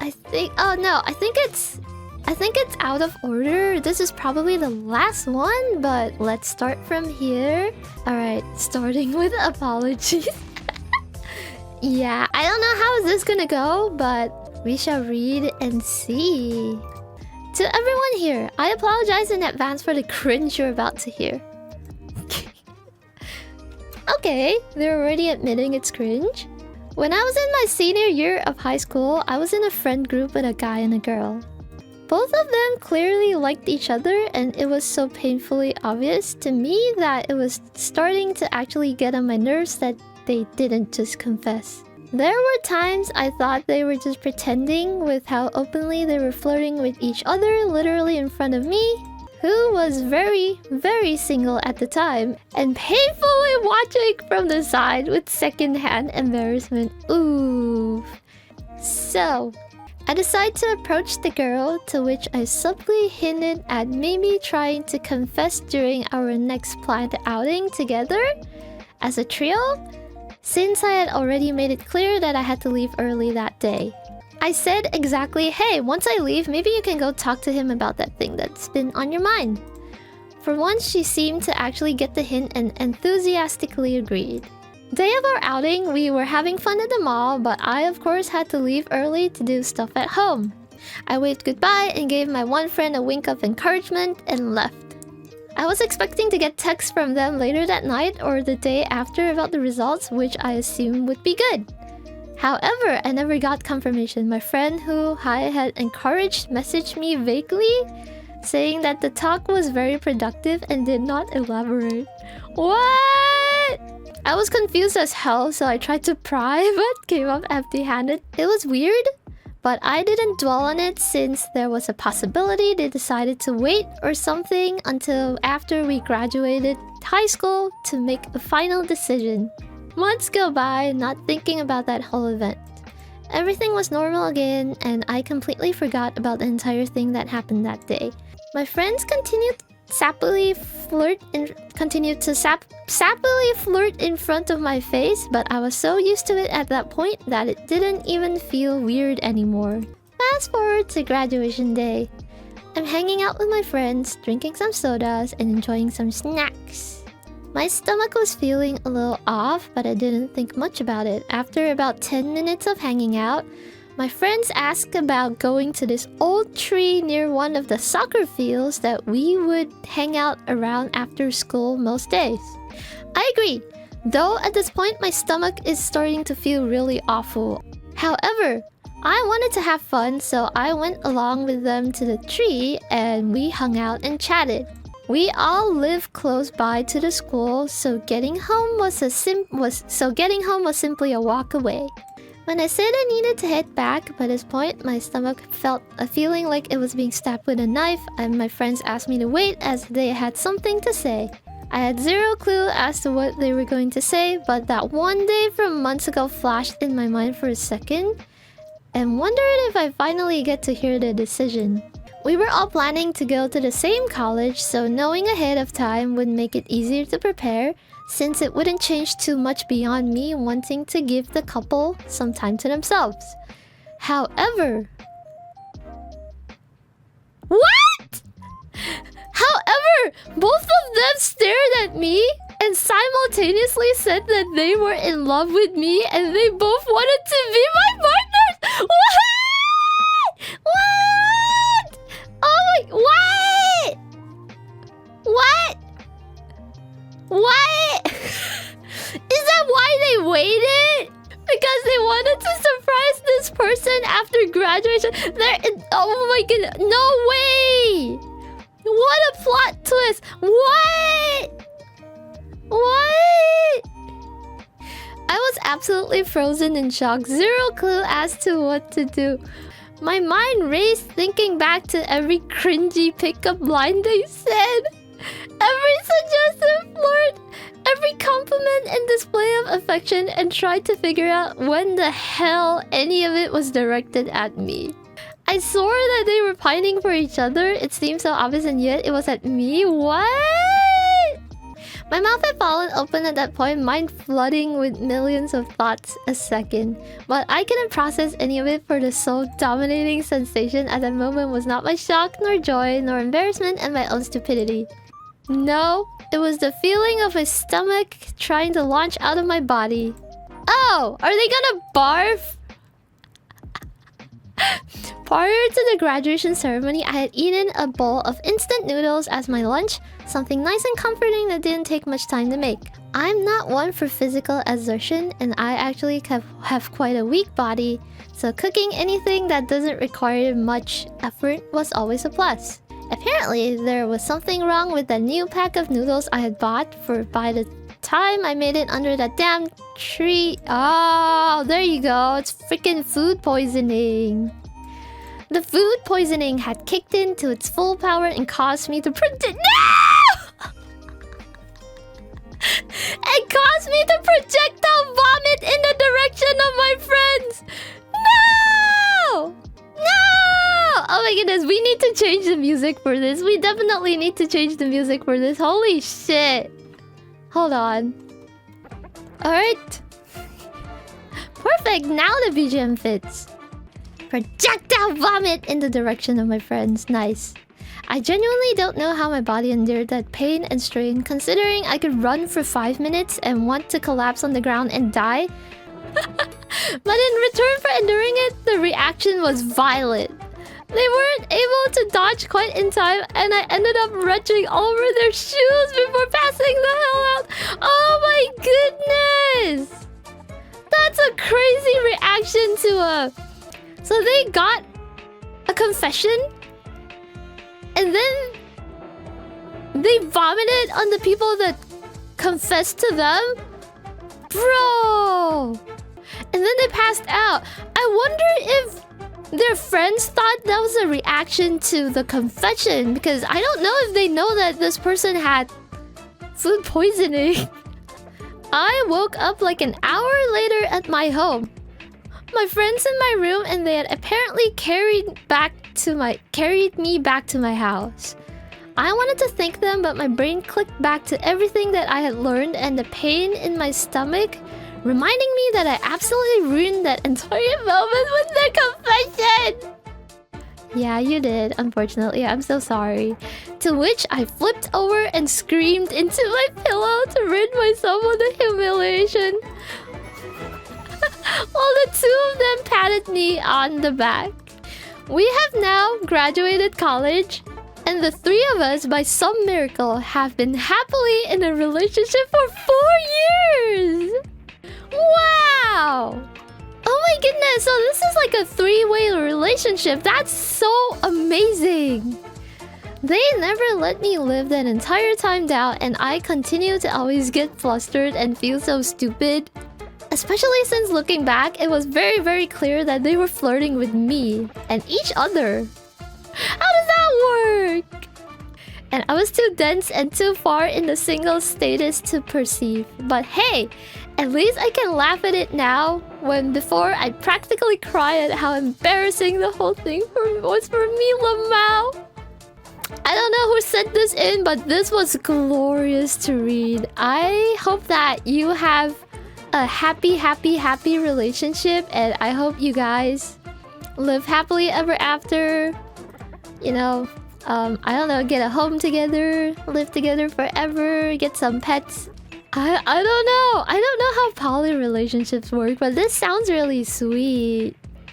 I think... Oh no, I think it's out of order. This is probably the last one, but let's start from here. Alright, starting with apologies. Yeah, I don't know how is this gonna go, but we shall read and see. To everyone here, I apologize in advance for the cringe you're about to hear. Okay, they're already admitting it's cringe. When I was in my senior year of high school, I was in a friend group with a guy and a girl. Both of them clearly liked each other, and it was so painfully obvious to me that it was starting to actually get on my nerves that they didn't just confess. There were times I thought they were just pretending with how openly they were flirting with each other literally in front of me, who was very, very single at the time, and painfully watching from the side with secondhand embarrassment. Ooh. So, I decided to approach the girl, to which I subtly hinted at maybe trying to confess during our next planned outing together as a trio, since I had already made it clear that I had to leave early that day. I said exactly, hey, once I leave, maybe you can go talk to him about that thing that's been on your mind. For once, she seemed to actually get the hint and enthusiastically agreed. Day of our outing, we were having fun at the mall, but I of course had to leave early to do stuff at home. I waved goodbye and gave my one friend a wink of encouragement and left. I was expecting to get texts from them later that night or the day after about the results, which I assumed would be good. However, I never got confirmation. My friend who I had encouraged messaged me vaguely, saying that the talk was very productive and did not elaborate. What? I was confused as hell, so I tried to pry, but came up empty-handed. It was weird, but I didn't dwell on it since there was a possibility they decided to wait or something until after we graduated high school to make a final decision. Months go by, not thinking about that whole event. Everything was normal again, and I completely forgot about the entire thing that happened that day. My friends continued to sappily flirt in front of my face, but I was so used to it at that point that it didn't even feel weird anymore. Fast forward to graduation day. I'm hanging out with my friends, drinking some sodas, and enjoying some snacks. My stomach was feeling a little off, but I didn't think much about it. After about 10 minutes of hanging out, my friends asked about going to this old tree near one of the soccer fields that we would hang out around after school most days. I agreed, though at this point my stomach is starting to feel really awful. However, I wanted to have fun, so I went along with them to the tree and we hung out and chatted. We all live close by to the school, so getting home was simply a walk away. When I said I needed to head back, by this point my stomach felt a feeling like it was being stabbed with a knife, and my friends asked me to wait as they had something to say. I had zero clue as to what they were going to say, but that one day from months ago flashed in my mind for a second, and wondered if I finally get to hear the decision. We were all planning to go to the same college, so knowing ahead of time would make it easier to prepare, since it wouldn't change too much beyond me wanting to give the couple some time to themselves. However... What?! However, both of them stared at me and simultaneously said that they were in love with me and they both wanted to be my partners! What?! What?! Oh my... What?! What?! What?! Is that why they waited? Because they wanted to surprise this person after graduation? Oh my goodness, no way! What a plot twist! What?! What?! I was absolutely frozen in shock, zero clue as to what to do. My mind raced thinking back to every cringy pickup line they said. Every suggestive flirt, every compliment and display of affection, and tried to figure out when the hell any of it was directed at me. I swore that they were pining for each other. It seemed so obvious, and yet it was at me. What? My mouth had fallen open at that point, mind flooding with millions of thoughts a second. But I couldn't process any of it, for the soul-dominating sensation at that moment was not my shock, nor joy, nor embarrassment and my own stupidity. No, it was the feeling of my stomach trying to launch out of my body. Oh, are they gonna barf? Prior to the graduation ceremony, I had eaten a bowl of instant noodles as my lunch, something nice and comforting that didn't take much time to make. I'm not one for physical exertion, and I actually have quite a weak body, so cooking anything that doesn't require much effort was always a plus. Apparently, there was something wrong with the new pack of noodles I had bought, for by the time I made it under that damn tree... Oh, there you go. It's freaking food poisoning. The food poisoning had kicked into its full power and caused me to No! It caused me to projectile vomit in the direction of my friends. No! No! Oh my goodness, we need to change the music for this. We definitely need to change the music for this. Holy shit. Hold on. Alright. Perfect, now the BGM fits. Projectile vomit in the direction of my friends. Nice. I genuinely don't know how my body endured that pain and strain, considering I could run for 5 minutes and want to collapse on the ground and die. But in return for enduring it, the reaction was violent. They weren't able to dodge quite in time, and I ended up retching all over their shoes before passing the hell out. Oh my goodness! That's a crazy reaction to a... So they got a confession, and then they vomited on the people that confessed to them? Bro! And then they passed out. I wonder if their friends thought that was a reaction to the confession, because I don't know if they know that this person had food poisoning. I woke up like an hour later at my home. My friends in my room, and they had apparently carried me back to my house. I wanted to thank them, but my brain clicked back to everything that I had learned, and the pain in my stomach reminding me that I absolutely ruined that entire moment with the confession. Yeah, you did, unfortunately. I'm so sorry. To which I flipped over and screamed into my pillow to rid myself of the humiliation. While the two of them patted me on the back. We have now graduated college, and the three of us, by some miracle, have been happily in a relationship for 4 years! Wow! Oh my goodness, so this is like a three-way relationship. That's so amazing! They never let me live that entire time down, and I continue to always get flustered and feel so stupid. Especially since looking back, it was very, very clear that they were flirting with me and each other. How does that work? And I was too dense and too far in the single status to perceive. But hey, at least I can laugh at it now, when before I'd practically cry at how embarrassing the whole thing was for me, Lamau. I don't know who sent this in, but this was glorious to read. I hope that you have a happy relationship, and I hope you guys live happily ever after. You know, I don't know, get a home together, live together forever, get some pets. I don't know how poly relationships work, but this sounds really sweet.